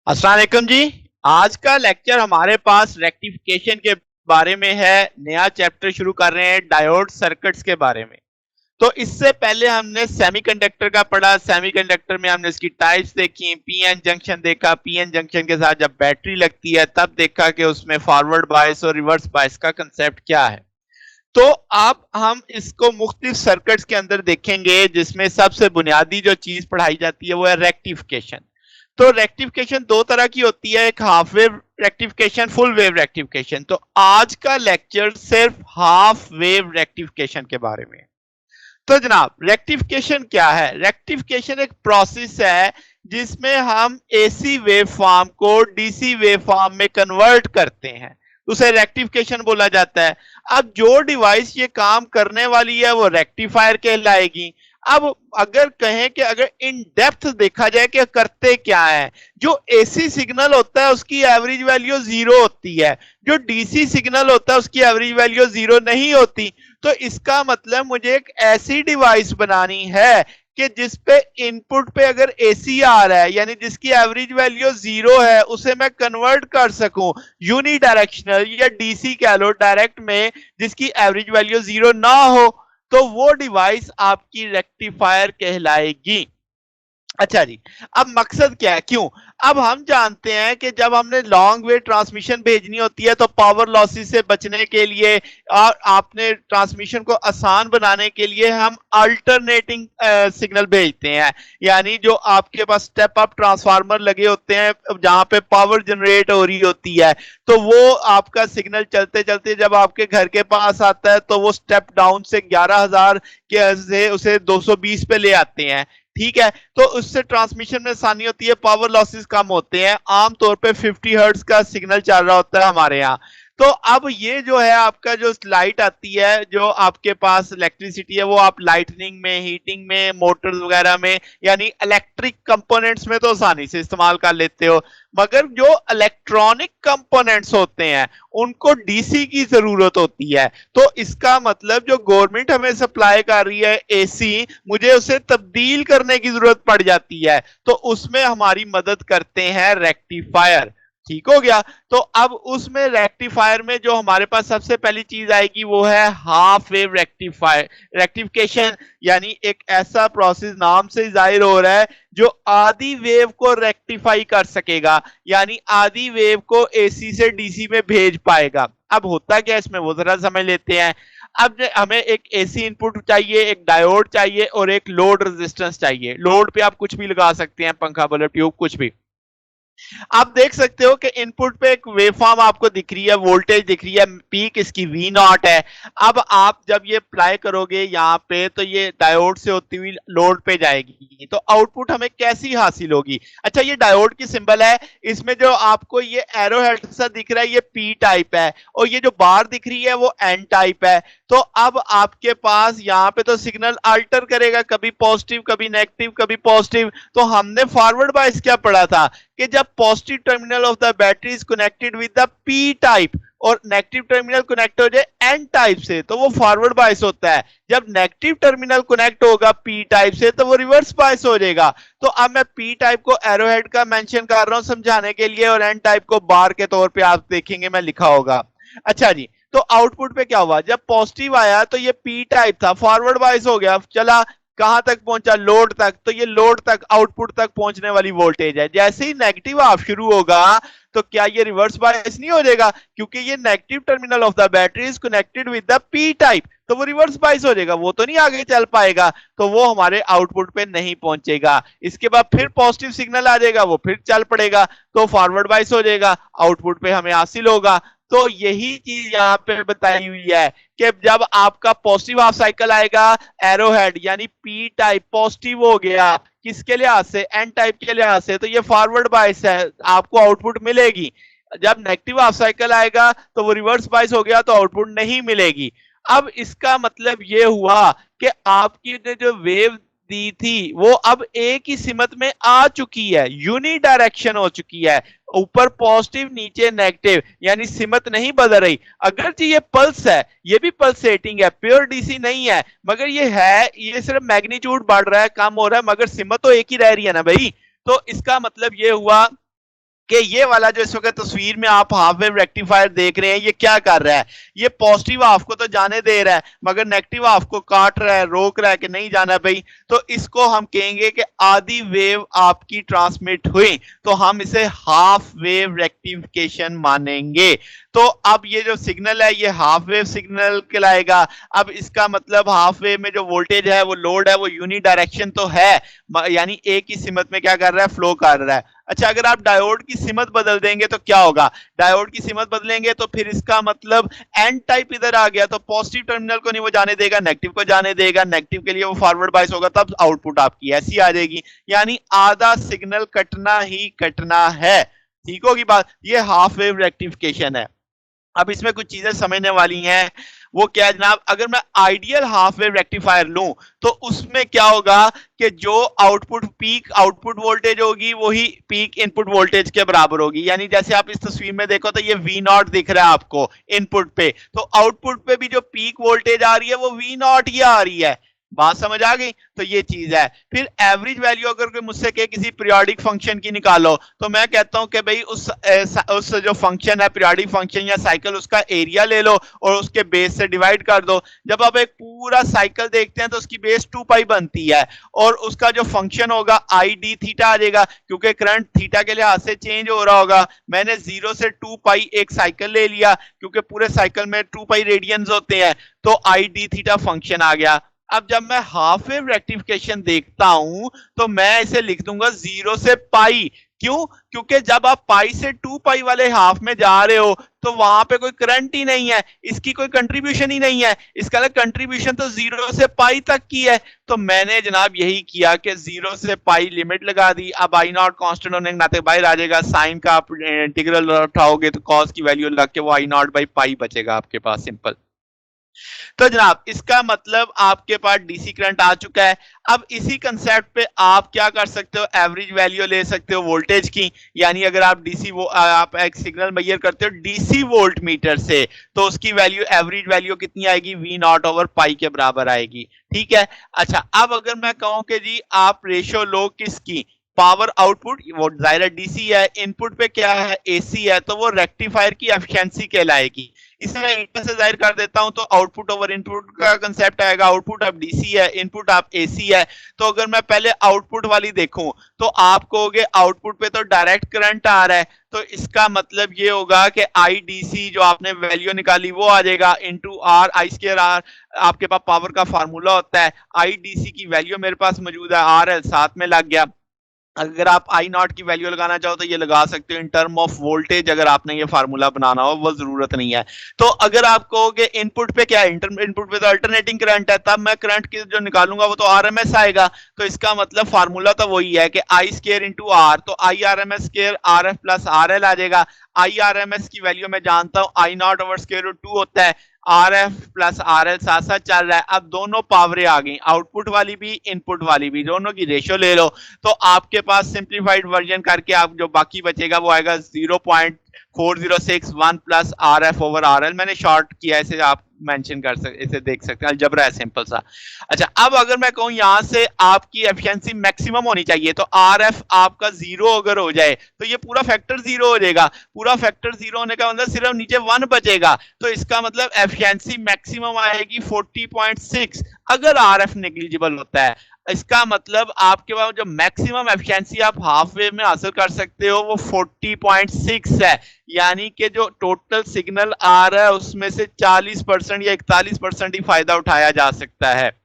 अस्सलाम वालेकुम जी। आज का लेक्चर हमारे पास रेक्टिफिकेशन के बारे में है। नया चैप्टर शुरू कर रहे हैं डायोड सर्किट्स के बारे में। तो इससे पहले हमने सेमीकंडक्टर का पढ़ा। सेमीकंडक्टर में हमने इसकी टाइप्स देखी, पीएन जंक्शन देखा। पीएन जंक्शन के साथ जब बैटरी लगती है तब देखा कि उसमें फॉरवर्ड बायस और रिवर्स बायस का कंसेप्ट क्या है। तो अब हम इसको मुख्तलिफ सर्किट्स के अंदर देखेंगे, जिसमें सबसे बुनियादी जो चीज पढ़ाई जाती है वो है रेक्टिफिकेशन। तो रेक्टिफिकेशन दो तरह की होती है, एक half wave rectification, full wave rectification. तो आज का लेक्चर सिर्फ हाफ वेव रेक्टिफिकेशन के बारे में। तो जनाब, रेक्टिफिकेशन क्या है? रेक्टिफिकेशन एक प्रोसेस है जिसमें हम एसी वेव फॉर्म को डीसी वेव फॉर्म में कन्वर्ट करते हैं, उसे रेक्टिफिकेशन बोला जाता है। अब जो डिवाइस ये काम करने वाली है वो रेक्टिफायर कहलाएगी। अब अगर कहें कि अगर इन डेप्थ देखा जाए कि करते क्या है, जो एसी सिग्नल होता है उसकी एवरेज वैल्यू जीरो होती है, जो डीसी सिग्नल होता है उसकी एवरेज वैल्यू जीरो नहीं होती। तो इसका मतलब मुझे एक ऐसी डिवाइस बनानी है कि जिस पे इनपुट पे अगर एसी आ रहा है, यानी जिसकी एवरेज वैल्यू जीरो है, उसे मैं कन्वर्ट कर सकूं यूनी डायरेक्शनल या डीसी कह लो डायरेक्ट में, जिसकी एवरेज वैल्यू जीरो ना हो। तो वो डिवाइस आपकी रेक्टिफायर कहलाएगी। अच्छा जी, अब मकसद क्या है, क्यों? अब हम जानते हैं कि जब हमने लॉन्ग वेव ट्रांसमिशन भेजनी होती है तो पावर लॉसेस से बचने के लिए और आपने ट्रांसमिशन को आसान बनाने के लिए हम अल्टरनेटिंग सिग्नल भेजते हैं। यानी जो आपके पास स्टेप अप ट्रांसफार्मर लगे होते हैं जहां पे पावर जनरेट हो रही होती है, तो वो आपका सिग्नल चलते चलते जब आपके घर के पास आता है तो वो स्टेप डाउन से 11,000 के से उसे 220 पे ले आते हैं। ठीक है, तो उससे ट्रांसमिशन में आसानी होती है, पावर लॉसेस कम होते हैं। आमतौर पे 50 हर्ट्ज का सिग्नल चल रहा होता है हमारे यहाँ। तो अब ये जो है आपका जो लाइट आती है, जो आपके पास इलेक्ट्रिसिटी है, वो आप लाइटनिंग में, हीटिंग में, मोटर्स वगैरह में, यानी इलेक्ट्रिक कंपोनेंट्स में तो आसानी से इस्तेमाल कर लेते हो। मगर जो इलेक्ट्रॉनिक कंपोनेंट्स होते हैं उनको डीसी की जरूरत होती है। तो इसका मतलब जो गवर्नमेंट हमें सप्लाई कर रही है एसी, मुझे उसे तब्दील करने की जरूरत पड़ जाती है, तो उसमें हमारी मदद करते हैं रेक्टिफायर। ठीक हो गया। तो अब उसमें रेक्टिफायर में जो हमारे पास सबसे पहली चीज आएगी वो है हाफ वेव रेक्टिफायर रेक्टिफिकेशन। यानी एक ऐसा प्रोसेस, नाम से जाहिर हो रहा है, जो आधी वेव को रेक्टिफाई कर सकेगा, यानी आधी वेव को एसी से डीसी में भेज पाएगा। अब होता क्या इसमें वो जरा समझ लेते हैं। अब हमें एक एसी इनपुट चाहिए, एक डायोड चाहिए और एक लोड रेजिस्टेंस चाहिए। लोड पे आप कुछ भी लगा सकते हैं, पंखा, बल्ब, ट्यूब, कुछ भी। आप देख सकते हो कि इनपुट पे एक वेवफॉर्म आपको दिख रही है, वोल्टेज दिख रही है, पीक इसकी वी नॉट है। अब आप जब ये अप्लाई करोगे यहाँ पे तो ये डायोड से होती हुई लोड पे जाएगी, तो आउटपुट हमें कैसी हासिल होगी? अच्छा, ये डायोड की सिंबल है, इसमें जो आपको ये एरो हेड सा दिख रहा है ये पी टाइप है, और ये जो बार दिख रही है वो एन टाइप है। तो अब आपके पास यहाँ पे तो सिग्नल अल्टर करेगा, कभी पॉजिटिव कभी नेगेटिव कभी पॉजिटिव। तो हमने फॉरवर्ड बायस क्या पढ़ा था कि जब positive terminal of the battery is connected with the P type और नेगेटिव टर्मिनल कनेक्ट हो जाए एन टाइप से तो वो फॉरवर्ड बायस होता है। जब नेगेटिव टर्मिनल कनेक्ट होगा पी टाइप से तो वो रिवर्स बायस हो जाएगा। तो अब मैं पी टाइप को एरोहेड का मेंशन कर रहा हूं समझाने के लिए, और एन टाइप को बार के तौर पे आप देखेंगे मैं लिखा होगा। अच्छा जी, तो आउटपुट पे क्या हुआ? जब पॉजिटिव आया तो ये पी टाइप था, फॉरवर्ड बायस हो गया, चला कहां तक पहुंचा? लोड तक। तो ये लोड तक, आउटपुट तक पहुंचने वाली वोल्टेज है। जैसे ही नेगेटिव ऑफ शुरू होगा तो क्या ये रिवर्स बायस नहीं हो जाएगा? क्योंकि ये negative terminal of the battery is connected with the P type, तो वो रिवर्स बायस हो जाएगा, वो तो नहीं आगे चल पाएगा, तो वो हमारे आउटपुट पे नहीं पहुंचेगा। इसके बाद फिर पॉजिटिव सिग्नल आ जाएगा, वो फिर चल पड़ेगा, तो फॉरवर्ड बायस हो जाएगा, आउटपुट पे हमें हासिल होगा। तो यही चीज यहाँ पे बताई हुई है कि जब आपका पॉजिटिव हाफ साइकिल आएगा, एरो हेड यानी पी टाइप पॉजिटिव हो गया, किसके लिहाज से? एन टाइप के लिहाज से, तो ये फॉरवर्ड बायस है, आपको आउटपुट मिलेगी। जब नेगेटिव हाफ साइकिल आएगा तो वो रिवर्स बायस हो गया तो आउटपुट नहीं मिलेगी। अब इसका मतलब ये हुआ कि आपकी जो वेव दी थी वो अब एक ही सिमत में आ चुकी है, यूनी डायरेक्शन हो चुकी है, ऊपर पॉजिटिव नीचे नेगेटिव, यानी सिमत नहीं बदल रही। अगरचे ये पल्स है, ये भी पल्सेटिंग है, प्योर डीसी नहीं है, मगर ये है, ये सिर्फ मैग्नीट्यूड बढ़ रहा है, कम हो रहा है, मगर सिमत तो एक ही रह रही है ना भाई। तो इसका मतलब ये हुआ कि ये वाला जो इस वक्त तस्वीर में आप हाफ वेव रेक्टिफायर देख रहे हैं ये क्या कर रहा है, ये पॉजिटिव हाफ को तो जाने दे रहा है मगर नेगेटिव हाफ को काट रहा है, रोक रहा है कि नहीं जाना भाई। तो इसको हम कहेंगे कि आधी वेव आपकी ट्रांसमिट हुई तो हम इसे हाफ वेव रेक्टिफिकेशन मानेंगे। तो अब ये जो सिग्नल है ये हाफ वेव सिग्नल कहलाएगा। अब इसका मतलब हाफ वेव में जो वोल्टेज है वो लोड है वो यूनी डायरेक्शन तो है, यानी एक ही सिमत में क्या कर रहा है, फ्लो कर रहा है। अच्छा, अगर आप डायोड की सिमत बदल देंगे तो क्या होगा, डायोड की सिमत बदलेंगे तो फिर इसका मतलब एन टाइप इधर आ गया, तो पॉजिटिव टर्मिनल को नहीं वो जाने देगा, नेगेटिव को जाने देगा, नेगेटिव के लिए वो फॉरवर्ड बायस होगा, तब आउटपुट आपकी ऐसी आ जाएगी, यानी आधा सिग्नल कटना ही कटना है। ठीक होगी बात, ये हाफ वेव रेक्टिफिकेशन है। अब इसमें कुछ चीजें समझने वाली हैं, वो क्या है जनाब, अगर मैं आइडियल हाफ वेव रेक्टिफायर लूं तो उसमें क्या होगा कि जो आउटपुट पीक आउटपुट वोल्टेज होगी वही पीक इनपुट वोल्टेज के बराबर होगी। यानी जैसे आप इस तस्वीर में देखो तो ये V नॉट दिख रहा है आपको इनपुट पे, तो आउटपुट पे भी जो पीक वोल्टेज आ रही है वो V नॉट ही आ रही है। बात समझ आ गई, तो ये चीज है। फिर एवरेज वैल्यू अगर कोई मुझसे कहे किसी पीरियोडिक फंक्शन की निकालो तो मैं कहता हूं कि भाई उस जो फंक्शन है पीरियोडिक फंक्शन या साइकिल उसका एरिया ले लो और उसके बेस से डिवाइड कर दो। जब आप एक पूरा साइकिल देखते हैं तो उसकी बेस 2 पाई बनती है और उसका जो फंक्शन होगा आई डी थीटा आ जाएगा, क्योंकि करंट थीटा के लिहाज से चेंज हो रहा होगा। मैंने 0 से 2 पाई एक साइकिल ले लिया क्योंकि पूरे साइकिल में 2 पाई रेडियंस होते हैं, तो आई डी थीटा फंक्शन आ गया। अब जब मैं हाफ वेव रेक्टिफिकेशन देखता हूं तो मैं इसे लिख दूंगा 0 से पाई। क्यों? क्योंकि जब आप पाई से 2 पाई वाले हाफ में जा रहे हो तो वहां पे कोई करंट ही नहीं है, इसकी कोई कंट्रीब्यूशन ही नहीं है, इसका कंट्रीब्यूशन तो 0 से पाई तक की है। तो मैंने जनाब यही किया कि 0 से पाई लिमिट लगा दी। अब आई नॉट कांस्टेंट होने के नाते बाहर आ जाएगा, साइन का आप इंटीग्रल उठाओगे तो कॉस की वैल्यू लग के वो आई नॉट बाई पाई बचेगा आपके पास, सिंपल। तो जनाब इसका मतलब आपके पास डीसी करंट आ चुका है। अब इसी कंसेप्ट पे आप क्या कर सकते हो, एवरेज वैल्यू ले सकते हो वोल्टेज की। यानी अगर आप डीसी वो आप एक सिग्नल मेजर करते हो डीसी वोल्ट मीटर से तो उसकी वैल्यू एवरेज वैल्यू कितनी आएगी, वी नॉट ओवर पाई के बराबर आएगी। ठीक है। अच्छा, अब अगर मैं कहूं कि जी आप रेशियो लो किसकी, पावर आउटपुट, वो जाहिर है डीसी है, इनपुट पे क्या है एसी है, तो वो रेक्टिफायर की एफिशिएंसी कहलाएगी। इसे मैं इंटर से जाहिर कर देता हूं तो आउटपुट ओवर इनपुट का कंसेप्ट आएगा। आउटपुट आप डीसी है, इनपुट आप एसी है। तो अगर मैं पहले आउटपुट वाली देखूं तो आप कहोगे आउटपुट पे तो डायरेक्ट करंट आ रहा है, तो इसका मतलब ये होगा कि आई डीसी जो आपने वैल्यू निकाली वो आ जाएगा into R I square R. आपके पास पावर का फार्मूला होता है, आई डीसी की वैल्यू मेरे पास मौजूद है, आर एल साथ में लग गया। अगर आप आई नॉट की वैल्यू लगाना चाहो तो ये लगा सकते हो इन टर्म ऑफ वोल्टेज, अगर आपने ये फार्मूला बनाना हो, वो जरूरत नहीं है। तो अगर आप कहोगे इनपुट पे क्या है, इनपुट पे तो अल्टरनेटिंग करंट है, तब मैं करंट की जो निकालूंगा वो तो आरएमएस आएगा। तो इसका मतलब फार्मूला तो वही है कि आई स्क्वायर इंटू आर, तो I R M S square R F plus R L आ जाएगा। आई आर एम एस की वैल्यू मैं जानता हूं I naught over square root 2 होता है, R F plus R L साथ साथ चल रहा है। अब दोनों पावरें आ गई, आउटपुट वाली भी इनपुट वाली भी, दोनों की रेशियो ले लो तो आपके पास सिंप्लीफाइड वर्जन करके आप जो बाकी बचेगा वो आएगा 0.4061 plus R F over R L. मैंने शॉर्ट किया, इसे आप मेंशन कर सकते, इसे देख सकते हैं, अलजबरा है सिंपल सा। अच्छा, अब अगर मैं कहूं यहां से आपकी एफिशिएंसी मैक्सिमम होनी चाहिए तो आर एफ आपका 0 अगर हो जाए तो ये पूरा फैक्टर 0 हो जाएगा। पूरा फैक्टर 0 होने का मतलब सिर्फ नीचे 1 बचेगा, तो इसका मतलब एफिशिएंसी मैक्सिमम आएगी 40.6 अगर आर एफ नेग्लिजिबल होता है। इसका मतलब आपके पास जो मैक्सिमम एफिशिएंसी आप हाफ वेव में हासिल कर सकते हो वो 40.6 है। यानी कि जो टोटल सिग्नल आ रहा है उसमें से 40% या 41% ही फायदा उठाया जा सकता है।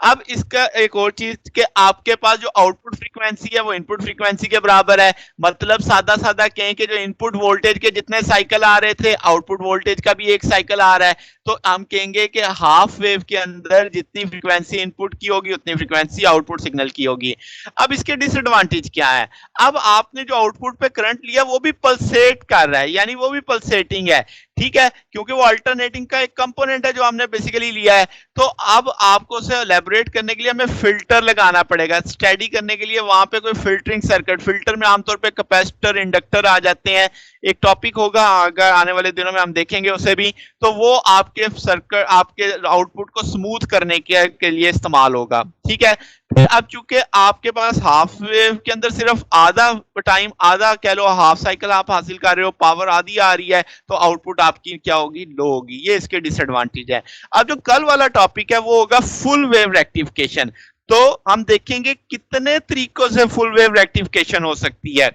अब इसका एक और चीज कि आपके पास जो आउटपुट फ्रीक्वेंसी है वो इनपुट फ्रीक्वेंसी के बराबर है। मतलब सादा सादा कहें कि जो इनपुट वोल्टेज के जितने साइकिल आ रहे थे आउटपुट वोल्टेज का भी एक साइकिल आ रहा है, तो हम कहेंगे कि हाफ वेव के अंदर जितनी फ्रीक्वेंसी इनपुट की होगी उतनी फ्रीक्वेंसी आउटपुट सिग्नल की होगी। अब इसके डिसएडवांटेज क्या है, अब आपने जो आउटपुट पे करंट लिया वो भी पल्सेट कर रहा है, यानी वो भी पल्सेटिंग है। ठीक है, क्योंकि वो अल्टरनेटिंग का एक कंपोनेंट है जो हमने बेसिकली लिया है। तो अब आपको उसे एलैबोरेट करने के लिए हमें फिल्टर लगाना पड़ेगा, स्टडी करने के लिए वहां पे कोई फिल्टरिंग सर्किट, फिल्टर में आमतौर पे कैपेसिटर इंडक्टर आ जाते हैं। एक टॉपिक होगा, अगर आने वाले दिनों में हम देखेंगे उसे भी, तो वो आपके सर्किट, आपके आउटपुट को स्मूथ करने के लिए इस्तेमाल होगा। ठीक है, फिर अब चूंकि आपके पास हाफ वेव के अंदर सिर्फ आधा टाइम, आधा कह लो हाफ साइकिल आप हासिल कर रहे हो, पावर आधी आ रही है, तो आउटपुट आपकी क्या होगी, लो होगी। ये इसके डिसएडवांटेज है। अब जो कल वाला टॉपिक है वो होगा फुल वेव रेक्टिफिकेशन। तो हम देखेंगे कितने तरीकों से फुल वेव रेक्टिफिकेशन हो सकती है।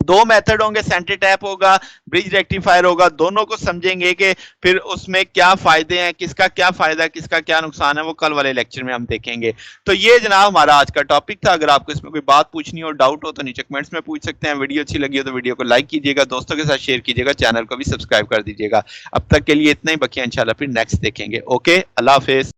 दो मेथड होंगे, सेंटर टैप होगा, ब्रिज रेक्टिफायर होगा, दोनों को समझेंगे कि फिर उसमें क्या फायदे हैं, किसका क्या फायदा है, किसका क्या नुकसान है, वो कल वाले लेक्चर में हम देखेंगे। तो ये जनाब हमारा आज का टॉपिक था। अगर आपको इसमें कोई बात पूछनी हो, डाउट हो, तो नीचे कमेंट्स में पूछ सकते हैं। वीडियो अच्छी लगी हो तो वीडियो को लाइक कीजिएगा, दोस्तों के साथ शेयर कीजिएगा, चैनल को भी सब्सक्राइब कर दीजिएगा। अब तक के लिए इतना ही, बकिया इंशाल्लाह फिर नेक्स्ट देखेंगे। ओके, अल्लाह हाफिज।